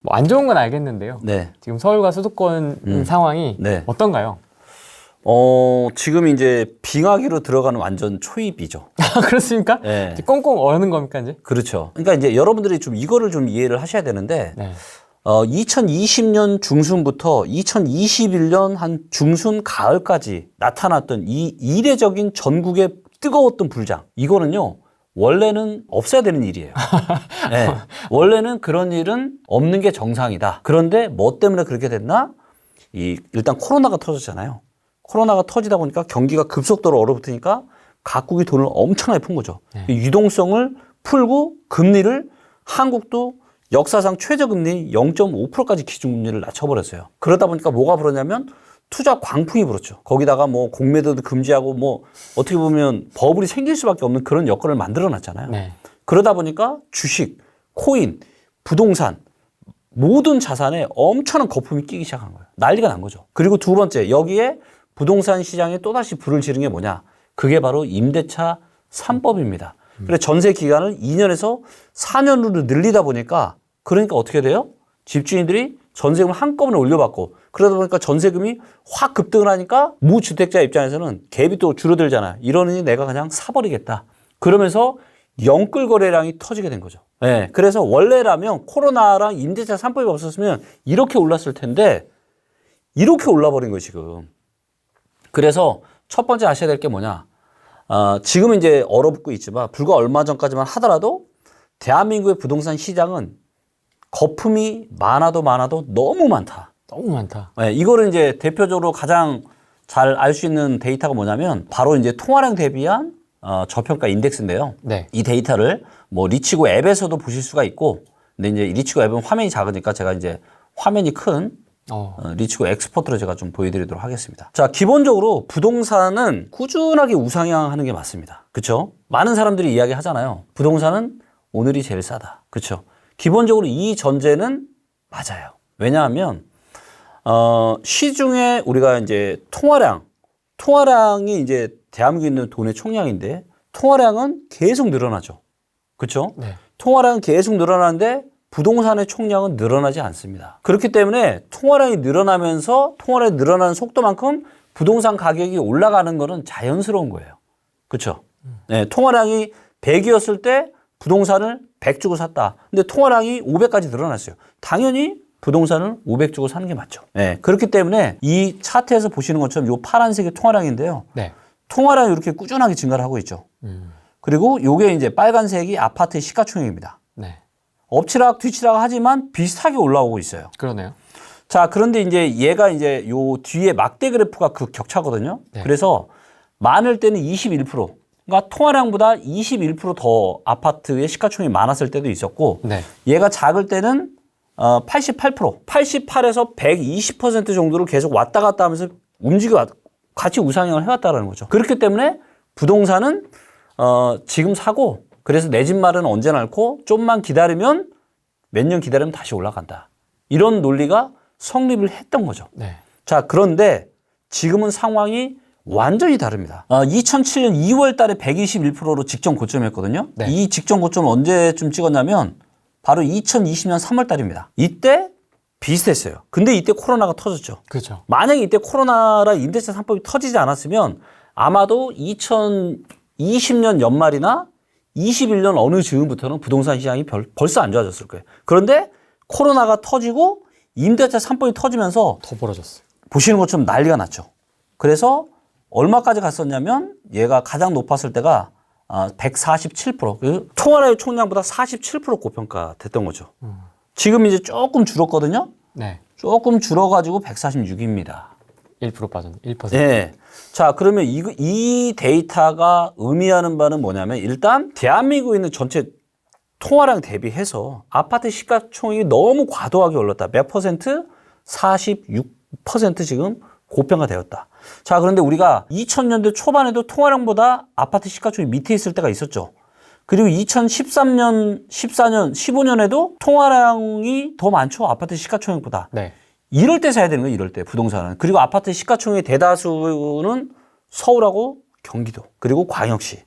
뭐 안 좋은 건 알겠는데요. 네. 지금 서울과 수도권 상황이 네. 어떤가요? 지금 이제 빙하기로 들어가는 완전 초입이죠. 아, 그렇습니까? 네. 이제 꽁꽁 얼는 겁니까, 이제? 그렇죠. 그러니까 이제 여러분들이 좀 이거를 좀 이해를 하셔야 되는데, 네. 2020년 중순부터 2021년 한 중순 가을까지 나타났던 이 이례적인 전국의 뜨거웠던 불장. 이거는요, 원래는 없어야 되는 일이에요. 네. 원래는 그런 일은 없는 게 정상이다. 그런데 뭐 때문에 그렇게 됐나? 일단 코로나가 터졌잖아요. 코로나가 터지다 보니까 경기가 급속도로 얼어붙으니까 각국이 돈을 엄청나게 푼 거죠. 네. 유동성을 풀고 금리를 한국도 역사상 최저금리 0.5%까지 기준금리를 낮춰버렸어요. 그러다 보니까 뭐가 불었냐면 투자 광풍이 불었죠. 거기다가 뭐 공매도도 금지하고 뭐 어떻게 보면 버블이 생길 수밖에 없는 그런 여건을 만들어 놨잖아요. 네. 그러다 보니까 주식, 코인, 부동산 모든 자산에 엄청난 거품이 끼기 시작한 거예요. 난리가 난 거죠. 그리고 두 번째, 여기에 부동산 시장에 또다시 불을 지른 게 뭐냐? 그게 바로 임대차 3법입니다. 그래서 전세 기간을 2년에서 4년으로 늘리다 보니까 그러니까 어떻게 돼요? 집주인들이 전세금을 한꺼번에 올려받고 그러다 보니까 전세금이 확 급등을 하니까 무주택자 입장에서는 갭이 또 줄어들잖아요. 이러니 내가 그냥 사버리겠다. 그러면서 영끌 거래량이 터지게 된 거죠. 네, 그래서 원래라면 코로나랑 임대차 3법이 없었으면 이렇게 올랐을 텐데 이렇게 올라버린 거예요, 지금. 그래서 첫 번째 아셔야 될 게 뭐냐. 지금 이제 얼어붙고 있지만 불과 얼마 전까지만 하더라도 대한민국의 부동산 시장은 거품이 많아도 너무 많다. 너무 많다. 네, 이거를 이제 대표적으로 가장 잘 알 수 있는 데이터가 뭐냐면 바로 이제 통화량 대비한 저평가 인덱스인데요. 네. 이 데이터를 뭐 리치고 앱에서도 보실 수가 있고, 근데 이제 리치고 앱은 화면이 작으니까 제가 이제 화면이 큰 리치고 엑스포트로 제가 좀 보여드리도록 하겠습니다. 자, 기본적으로 부동산은 꾸준하게 우상향하는 게 맞습니다. 그렇죠? 많은 사람들이 이야기 하잖아요. 부동산은 오늘이 제일 싸다. 그렇죠? 기본적으로 이 전제는 맞아요. 왜냐하면 시중에 우리가 이제 통화량이 이제 대한민국에 있는 돈의 총량인데 통화량은 계속 늘어나죠. 그렇죠? 네. 통화량은 계속 늘어나는데 부동산의 총량은 늘어나지 않습니다. 그렇기 때문에 통화량이 늘어나면서 통화량이 늘어나는 속도만큼 부동산 가격이 올라가는 것은 자연스러운 거예요. 그렇죠? 네, 통화량이 100이었을 때 부동산을 100 주고 샀다. 근데 통화량이 500까지 늘어났어요. 당연히 부동산을 500 주고 사는 게 맞죠. 네, 그렇기 때문에 이 차트에서 보시는 것처럼 이 파란색이 통화량인데요. 네. 통화량이 이렇게 꾸준하게 증가를 하고 있죠. 그리고 요게 이제 빨간색이 아파트의 시가총액입니다. 네. 엎치락 뒤치락 하지만 비슷하게 올라오고 있어요. 그러네요. 자, 그런데 이제 얘가 이제 요 뒤에 막대 그래프가 그 격차거든요. 네. 그래서 많을 때는 21%. 그러니까 통화량보다 21%더 아파트의 시가총액이 많았을 때도 있었고, 네. 얘가 작을 때는 88%, 88에서 120% 정도로 계속 왔다 갔다 하면서 같이 우상향을 해왔다는 거죠. 그렇기 때문에 부동산은 지금 사고, 그래서 내 집 마련은 언제나 않고 좀만 기다리면 몇 년 기다리면 다시 올라간다. 이런 논리가 성립을 했던 거죠. 네. 자, 그런데 지금은 상황이 완전히 다릅니다. 2007년 2월 달에 121%로 직전 고점이었거든요. 네. 이 직전 고점을 언제쯤 찍었냐면 바로 2020년 3월 달입니다. 이때 비슷했어요. 근데 이때 코로나가 터졌죠. 그렇죠. 만약에 이때 코로나라 임대차 3법이 터지지 않았으면 아마도 2020년 연말이나 21년 어느 즈음부터는 부동산 시장이 벌써 안 좋아졌을 거예요. 그런데 코로나가 터지고 임대차 3법이 터지면서 더 벌어졌어요. 보시는 것처럼 난리가 났죠. 그래서 얼마까지 갔었냐면 얘가 가장 높았을 때가 147%. 그 통화량의 총량보다 47% 고평가됐던 거죠. 지금 이제 조금 줄었거든요. 네. 조금 줄어가지고 146입니다. 1% 빠졌네. 1%. 네. 자, 그러면 이 데이터가 의미하는 바는 뭐냐면 일단 대한민국에 있는 전체 통화량 대비해서 아파트 시가총액이 너무 과도하게 올랐다. 몇 퍼센트? 46% 지금 고평가되었다. 자, 그런데 우리가 2000년대 초반에도 통화량보다 아파트 시가총액이 밑에 있을 때가 있었죠. 그리고 2013년, 14년, 15년에도 통화량이 더 많죠. 아파트 시가총액보다. 네. 이럴 때 사야 되는 거예요. 이럴 때 부동산은. 그리고 아파트 시가총액 대다수는 서울하고 경기도 그리고 광역시.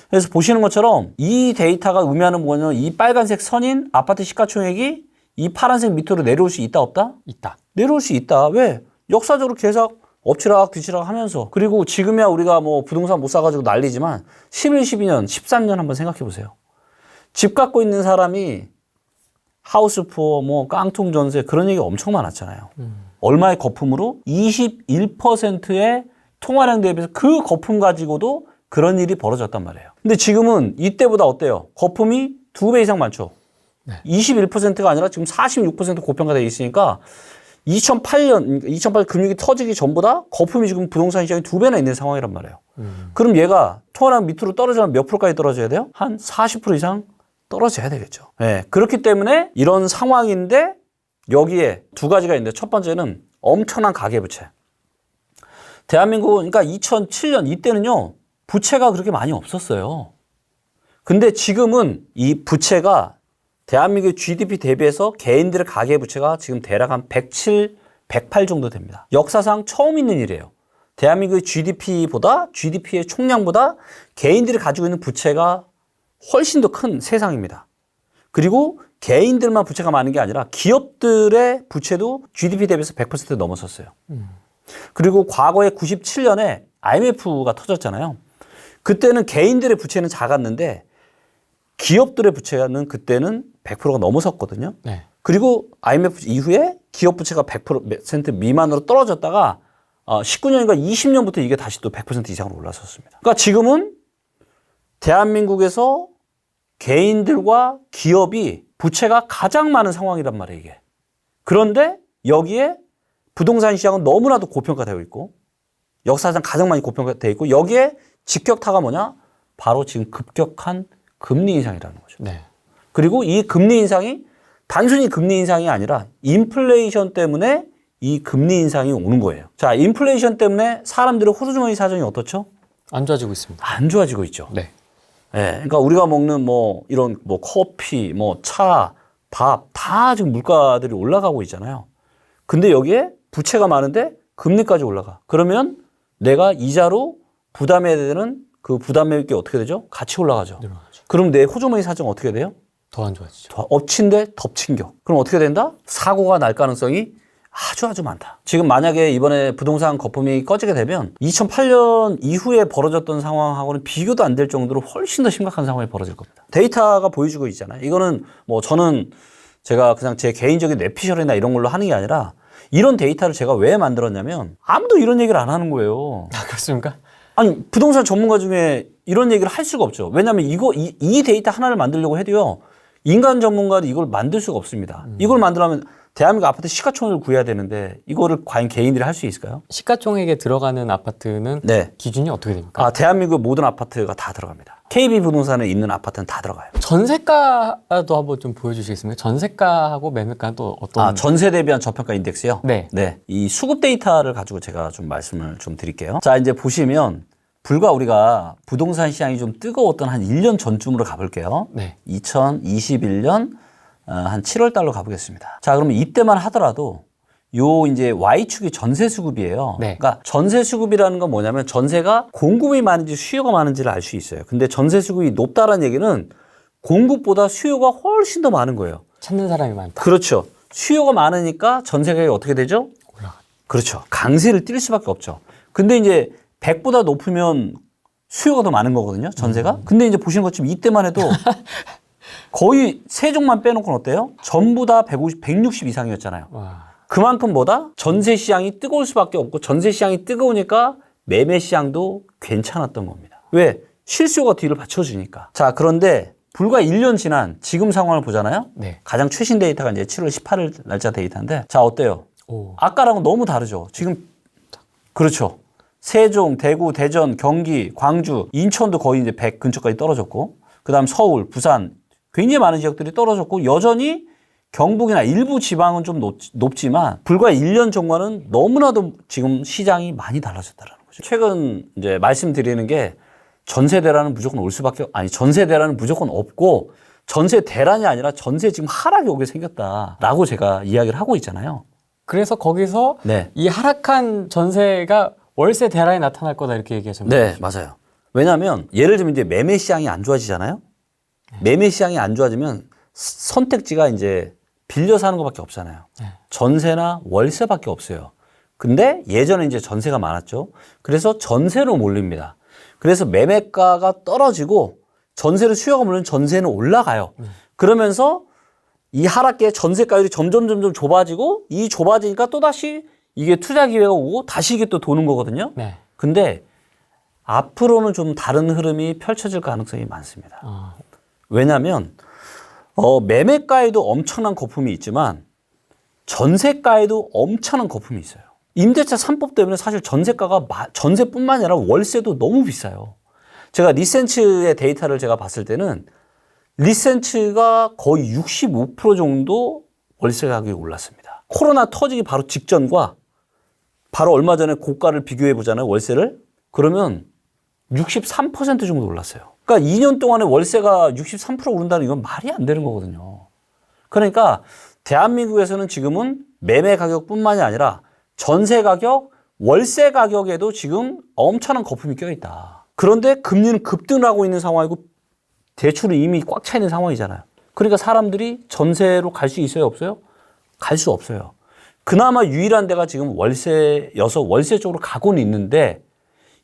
그래서 보시는 것처럼 이 데이터가 의미하는 뭐냐면 이 빨간색 선인 아파트 시가총액이 이 파란색 밑으로 내려올 수 있다 없다? 있다. 내려올 수 있다. 왜? 역사적으로 계속 엎치락 뒤치락 하면서. 그리고 지금이야 우리가 뭐 부동산 못 사가지고 난리지만 11, 12년, 13년 한번 생각해 보세요. 집 갖고 있는 사람이 하우스 푸어, 뭐 깡통 전세 그런 얘기 엄청 많았잖아요. 얼마의 거품으로? 21%의 통화량 대비해서 그 거품 가지고도 그런 일이 벌어졌단 말이에요. 근데 지금은 이때보다 어때요? 거품이 2배 이상 많죠. 네. 21%가 아니라 지금 46% 고평가되어 있으니까 2008 금융이 터지기 전보다 거품이 지금 부동산 시장이 2배나 있는 상황이란 말이에요. 그럼 얘가 통화량 밑으로 떨어지면 몇 프로까지 떨어져야 돼요? 한 40% 이상 떨어져야 되겠죠. 네, 그렇기 때문에 이런 상황인데 여기에 두 가지가 있는데 첫 번째는 엄청난 가계부채. 대한민국 그러니까 2007년 이때는요. 부채가 그렇게 많이 없었어요. 근데 지금은 이 부채가 대한민국의 GDP 대비해서 개인들의 가계부채가 지금 대략 한 107, 108 정도 됩니다. 역사상 처음 있는 일이에요. 대한민국의 GDP의 총량보다 개인들이 가지고 있는 부채가 훨씬 더 큰 세상입니다. 그리고 개인들만 부채가 많은 게 아니라 기업들의 부채도 GDP 대비해서 100% 넘었었어요. 그리고 과거에 97년에 IMF가 터졌잖아요. 그때는 개인들의 부채는 작았는데 기업들의 부채는 그때는 100%가 넘어섰거든요. 네. 그리고 IMF 이후에 기업 부채가 100% 미만으로 떨어졌다가 19년인가 20년부터 이게 다시 또 100% 이상으로 올라섰습니다. 그러니까 지금은 대한민국에서 개인들과 기업이 부채가 가장 많은 상황이란 말이에요, 이게. 그런데 여기에 부동산 시장은 너무나도 고평가되어 있고 역사상 가장 많이 고평가되어 있고 여기에 직격타가 뭐냐? 바로 지금 급격한 금리 인상이라는 거죠. 네. 그리고 이 금리 인상이 단순히 금리 인상이 아니라 인플레이션 때문에 이 금리 인상이 오는 거예요. 자, 인플레이션 때문에 사람들의 호주머니 사정이 어떻죠? 안 좋아지고 있습니다. 안 좋아지고 있죠. 네. 예, 그러니까 우리가 먹는 뭐 이런 뭐 커피, 뭐 차, 밥 다 지금 물가들이 올라가고 있잖아요. 근데 여기에 부채가 많은데 금리까지 올라가. 그러면 내가 이자로 부담해야 되는 그 부담액이 어떻게 되죠? 같이 올라가죠. 늘어나죠. 그럼 내 호주머니 사정 어떻게 돼요? 더 안 좋아지죠. 더 엎친 데 덮친 격. 그럼 어떻게 된다? 사고가 날 가능성이 아주 많다. 지금 만약에 이번에 부동산 거품이 꺼지게 되면 2008년 이후에 벌어졌던 상황하고는 비교도 안 될 정도로 훨씬 더 심각한 상황이 벌어질 겁니다. 데이터가 보여주고 있잖아요. 이거는 뭐 저는 제가 그냥 제 개인적인 뇌피셜이나 이런 걸로 하는 게 아니라 이런 데이터를 제가 왜 만들었냐면 아무도 이런 얘기를 안 하는 거예요. 아, 그렇습니까? 아니, 부동산 전문가 중에 이런 얘기를 할 수가 없죠. 왜냐하면 이 데이터 하나를 만들려고 해도요. 인간 전문가도 이걸 만들 수가 없습니다. 이걸 만들려면 대한민국 아파트 시가총액을 구해야 되는데 이거를 과연 개인들이 할 수 있을까요? 시가총액에 들어가는 아파트는 네. 기준이 어떻게 됩니까? 대한민국 모든 아파트가 다 들어갑니다. KB 부동산에 있는 아파트는 다 들어가요. 전세가도 한번 좀 보여주시겠습니까? 전세가하고 매매가는 또 어떤? 전세 대비한 저평가 인덱스요? 네. 네. 이 수급 데이터를 가지고 제가 좀 말씀을 좀 드릴게요. 자, 이제 보시면 불과 우리가 부동산 시장이 좀 뜨거웠던 한 1년 전쯤으로 가볼게요. 네. 2021년 한 7월 달로 가보겠습니다. 자, 그러면 이때만 하더라도 요 이제 Y축이 전세 수급이에요. 네. 그러니까 전세 수급이라는 건 뭐냐면 전세가 공급이 많은지 수요가 많은지를 알 수 있어요. 근데 전세 수급이 높다라는 얘기는 공급보다 수요가 훨씬 더 많은 거예요. 찾는 사람이 많다. 그렇죠. 수요가 많으니까 전세 가격이 어떻게 되죠? 올라가. 그렇죠. 강세를 띨 수밖에 없죠. 근데 이제 100보다 높으면 수요가 더 많은 거거든요. 전세가. 근데 이제 보시는 것처럼 이때만 해도 거의 세종만 빼놓고는 어때요? 전부 다 150, 160 이상이었잖아요. 와. 그만큼 뭐다? 전세 시장이 뜨거울 수밖에 없고 전세 시장이 뜨거우니까 매매 시장도 괜찮았던 겁니다. 왜? 실수요가 뒤를 받쳐주니까. 자, 그런데 불과 1년 지난 지금 상황을 보잖아요. 네. 가장 최신 데이터가 이제 7월 18일 날짜 데이터인데 자, 어때요? 오. 아까랑은 너무 다르죠. 지금 그렇죠. 세종, 대구, 대전, 경기, 광주, 인천도 거의 이제 100 근처까지 떨어졌고 그다음 서울, 부산 굉장히 많은 지역들이 떨어졌고 여전히 경북이나 일부 지방은 좀 높지만 불과 1년 전과는 너무나도 지금 시장이 많이 달라졌다는 거죠. 최근 이제 말씀드리는 게 전세 대란은 무조건 올 수밖에 전세 대란은 무조건 없고 전세 대란이 아니라 전세 지금 하락이 오게 생겼다라고 제가 이야기를 하고 있잖아요. 그래서 거기서 네. 이 하락한 전세가 월세 대란이 나타날 거다 이렇게 얘기하셨나요? 네, 맞아요. 왜냐하면 예를 들면 이제 매매 시장이 안 좋아지잖아요. 매매 시장이 안 좋아지면 선택지가 이제 빌려 사는 것밖에 없잖아요. 네. 전세나 월세밖에 없어요. 근데 예전에 이제 전세가 많았죠. 그래서 전세로 몰립니다. 그래서 매매가가 떨어지고 전세를 수요가 몰리면 전세는 올라가요. 그러면서 이 하락기에 전세가율이 점점 좁아지고 이 좁아지니까 또다시 이게 투자 기회가 오고 다시 이게 또 도는 거거든요. 네. 근데 앞으로는 좀 다른 흐름이 펼쳐질 가능성이 많습니다. 왜냐하면 매매가에도 엄청난 거품이 있지만 전세가에도 엄청난 거품이 있어요. 임대차 3법 때문에 사실 전세가가 전세뿐만 아니라 월세도 너무 비싸요. 제가 리센츠의 데이터를 제가 봤을 때는 리센츠가 거의 65% 정도 월세 가격이 올랐습니다. 코로나 터지기 바로 직전과 바로 얼마 전에 고가를 비교해 보잖아요. 월세를. 그러면 63% 정도 올랐어요. 그러니까 2년 동안에 월세가 63% 오른다는 이건 말이 안 되는 거거든요. 그러니까 대한민국에서는 지금은 매매 가격뿐만이 아니라 전세 가격, 월세 가격에도 지금 엄청난 거품이 껴있다. 그런데 금리는 급등을 하고 있는 상황이고 대출은 이미 꽉 차 있는 상황이잖아요. 그러니까 사람들이 전세로 갈 수 있어요, 없어요? 갈 수 없어요. 그나마 유일한 데가 지금 월세여서 월세 쪽으로 가고는 있는데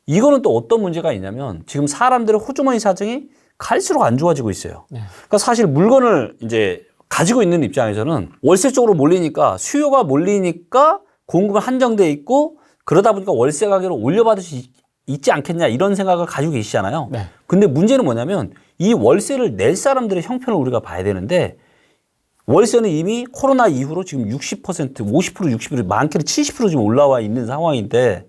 이거는 또 어떤 문제가 있냐면 지금 사람들의 호주머니 사정이 갈수록 안 좋아지고 있어요. 네. 그러니까 사실 물건을 이제 가지고 있는 입장에서는 월세 쪽으로 몰리니까 수요가 몰리니까 공급은 한정돼 있고 그러다 보니까 월세 가격을 올려받을 수 있지 않겠냐 이런 생각을 가지고 계시잖아요. 네. 근데 문제는 뭐냐면 이 월세를 낼 사람들의 형편을 우리가 봐야 되는데 월세는 이미 코로나 이후로 지금 60%, 50%, 60%, 많게는 70% 지금 올라와 있는 상황인데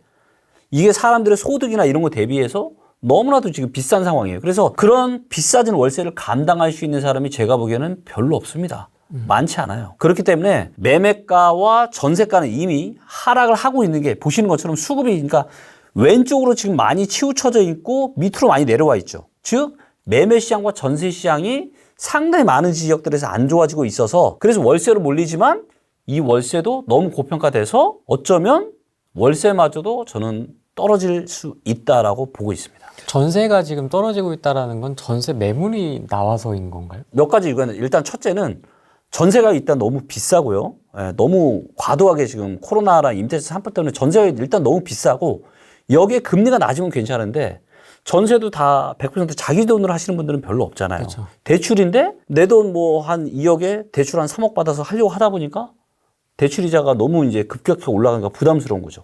이게 사람들의 소득이나 이런 거 대비해서 너무나도 지금 비싼 상황이에요. 그래서 그런 비싸진 월세를 감당할 수 있는 사람이 제가 보기에는 별로 없습니다. 많지 않아요. 그렇기 때문에 매매가와 전세가는 이미 하락을 하고 있는 게 보시는 것처럼 수급이 그러니까 왼쪽으로 지금 많이 치우쳐져 있고 밑으로 많이 내려와 있죠. 즉 매매 시장과 전세 시장이 상당히 많은 지역들에서 안 좋아지고 있어서 그래서 월세로 몰리지만 이 월세도 너무 고평가돼서 어쩌면 월세마저도 저는 떨어질 수 있다라고 보고 있습니다. 전세가 지금 떨어지고 있다라는 건 전세 매물이 나와서인 건가요? 몇 가지 이유가 일단 첫째는 전세가 일단 너무 비싸고요. 너무 과도하게 지금 코로나랑 임대차 3법 때문에 전세가 일단 너무 비싸고 여기에 금리가 낮으면 괜찮은데 전세도 다 100% 자기 돈으로 하시는 분들은 별로 없잖아요. 그렇죠. 대출인데 내 돈 뭐 한 2억에 대출 한 3억 받아서 하려고 하다 보니까 대출 이자가 너무 이제 급격하게 올라가니까 부담스러운 거죠.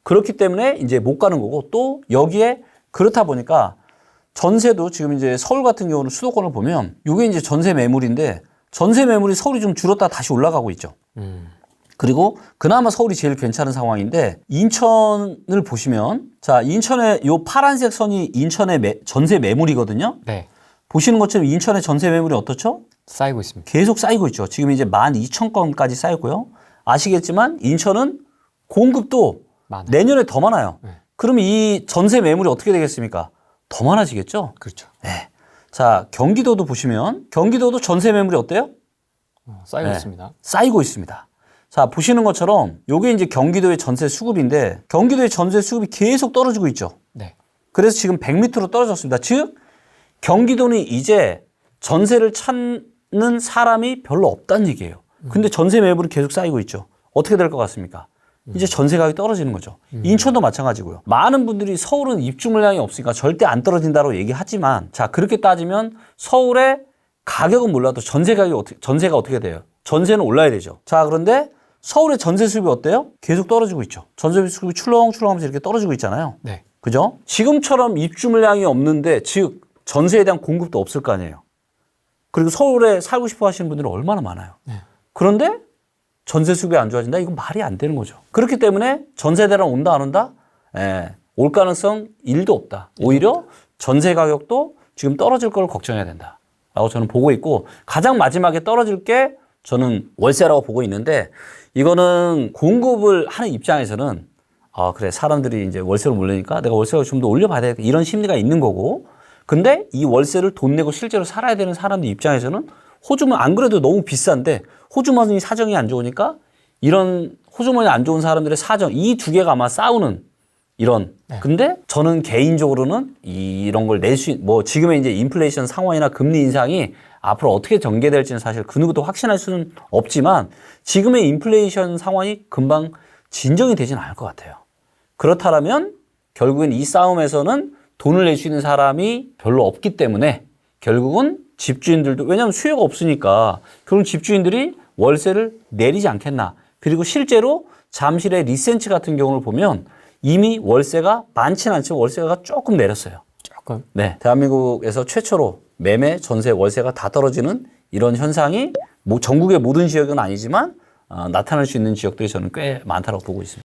그렇기 때문에 이제 못 가는 거고 또 여기에 그렇다 보니까 전세도 지금 이제 서울 같은 경우는 수도권을 보면 이게 이제 전세 매물인데 전세 매물이 서울이 좀 줄었다 다시 올라가고 있죠. 그리고 그나마 서울이 제일 괜찮은 상황인데 인천을 보시면 자 인천의 요 파란색 선이 인천의 전세 매물이거든요. 네. 보시는 것처럼 인천의 전세 매물이 어떻죠? 쌓이고 있습니다. 계속 쌓이고 있죠. 지금 이제 12,000건까지 쌓였고요. 아시겠지만 인천은 공급도 많아요. 내년에 더 많아요. 네. 그럼 이 전세 매물이 어떻게 되겠습니까? 더 많아지겠죠? 그렇죠. 네. 자, 경기도도 보시면 경기도도 전세 매물이 어때요? 쌓이고 네. 있습니다. 쌓이고 있습니다. 자, 보시는 것처럼 요게 이제 경기도의 전세 수급인데 경기도의 전세 수급이 계속 떨어지고 있죠. 네. 그래서 지금 100m로 떨어졌습니다. 즉 경기도는 이제 전세를 찾는 사람이 별로 없다는 얘기예요. 근데 전세 매물이 계속 쌓이고 있죠. 어떻게 될 것 같습니까? 이제 전세 가격이 떨어지는 거죠. 인천도 마찬가지고요. 많은 분들이 서울은 입주 물량이 없으니까 절대 안 떨어진다고 얘기하지만 자 그렇게 따지면 서울의 가격은 몰라도 전세가 어떻게 돼요? 전세는 올라야 되죠. 자 그런데 서울의 전세 수급이 어때요? 계속 떨어지고 있죠. 전세 수급이 출렁출렁하면서 이렇게 떨어지고 있잖아요. 네. 그죠? 지금처럼 입주 물량이 없는데 즉 전세에 대한 공급도 없을 거 아니에요. 그리고 서울에 살고 싶어 하시는 분들은 얼마나 많아요. 네. 그런데 전세 수급이 안 좋아진다? 이건 말이 안 되는 거죠. 그렇기 때문에 전세 대란 온다 안 온다? 올 가능성 1도 없다. 오히려 전세 가격도 지금 떨어질 걸 걱정해야 된다. 라고 저는 보고 있고 가장 마지막에 떨어질 게 저는 월세라고 보고 있는데 이거는 공급을 하는 입장에서는 아 그래 사람들이 이제 월세로 몰리니까 내가 월세를 좀 더 올려봐야 되겠다 이런 심리가 있는 거고 근데 이 월세를 돈 내고 실제로 살아야 되는 사람들 입장에서는 호주머니 안 그래도 너무 비싼데 호주머니 사정이 안 좋으니까 이런 호주머니 안 좋은 사람들의 사정 이 두 개가 아마 싸우는 이런 네. 근데 저는 개인적으로는 이런 걸 낼 수 뭐 지금의 이제 인플레이션 상황이나 금리 인상이 앞으로 어떻게 전개될지는 사실 그 누구도 확신할 수는 없지만 지금의 인플레이션 상황이 금방 진정이 되지는 않을 것 같아요. 그렇다면 결국엔 이 싸움에서는 돈을 낼 수 있는 사람이 별로 없기 때문에 결국은 집주인들도, 왜냐하면 수요가 없으니까 그럼 집주인들이 월세를 내리지 않겠나. 그리고 실제로 잠실의 리센츠 같은 경우를 보면 이미 월세가 많지는 않지만 월세가 조금 내렸어요. 조금. 네, 대한민국에서 최초로 매매, 전세, 월세가 다 떨어지는 이런 현상이 뭐 전국의 모든 지역은 아니지만 나타날 수 있는 지역들이 저는 꽤 많다고 보고 있습니다.